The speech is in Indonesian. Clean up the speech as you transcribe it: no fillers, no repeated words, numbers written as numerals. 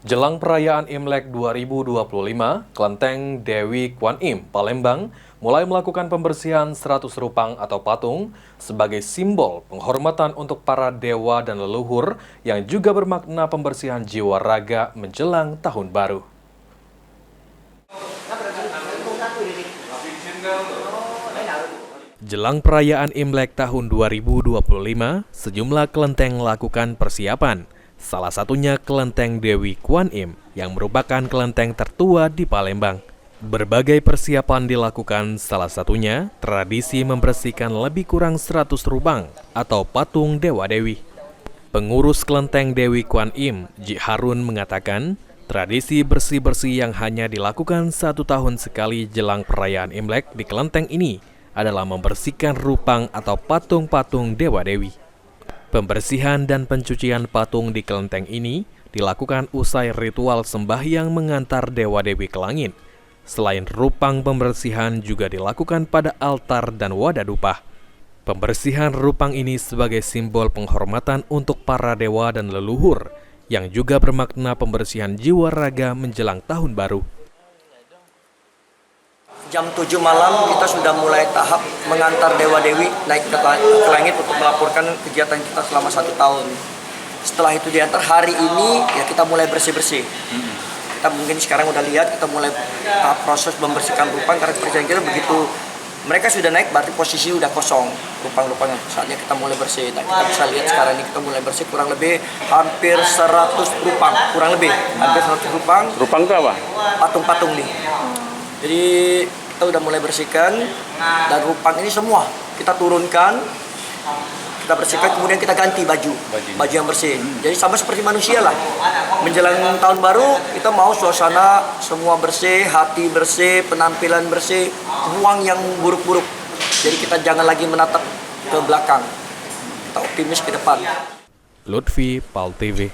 Jelang perayaan Imlek 2025, Kelenteng Dewi Kwan Im, Palembang, mulai melakukan pembersihan 100 rupang atau patung sebagai simbol penghormatan untuk para dewa dan leluhur yang juga bermakna pembersihan jiwa raga menjelang tahun baru. Jelang perayaan Imlek tahun 2025, sejumlah kelenteng melakukan persiapan. Salah satunya Kelenteng Dewi Kwan Im yang merupakan kelenteng tertua di Palembang. Berbagai persiapan dilakukan, salah satunya tradisi membersihkan lebih kurang 100 rupang atau patung dewa-dewi. Pengurus Kelenteng Dewi Kwan Im, Ji Harun mengatakan, tradisi bersih-bersih yang hanya dilakukan 1 tahun sekali jelang perayaan Imlek di kelenteng ini adalah membersihkan rupang atau patung-patung dewa-dewi. Pembersihan dan pencucian patung di kelenteng ini dilakukan usai ritual sembahyang mengantar dewa-dewi ke langit. Selain rupang, pembersihan juga dilakukan pada altar dan wadah dupa. Pembersihan rupang ini sebagai simbol penghormatan untuk para dewa dan leluhur, yang juga bermakna pembersihan jiwa raga menjelang tahun baru. Jam 7 malam kita sudah mulai tahap mengantar dewa-dewi naik ke langit untuk melaporkan kegiatan kita selama 1 tahun. Setelah itu diantar hari ini ya kita mulai bersih-bersih. Kita mungkin sekarang udah lihat kita mulai proses membersihkan rupang karena perjalanan kita begitu mereka sudah naik berarti posisi udah kosong rupang-rupangnya. Saatnya kita mulai bersih. Nah, kita bisa lihat sekarang ini kita mulai bersih kurang lebih hampir 100 rupang, kurang lebih hampir 100 rupang. Rupang itu apa? Patung-patung nih. Jadi kita udah mulai bersihkan dan rupang ini semua kita turunkan, kita bersihkan, kemudian kita ganti baju yang bersih. Jadi sama seperti manusia lah. Menjelang tahun baru kita mau suasana semua bersih, hati bersih, penampilan bersih, buang yang buruk-buruk. Jadi kita jangan lagi menatap ke belakang. Kita optimis ke depan. Lutfi, PAL TV.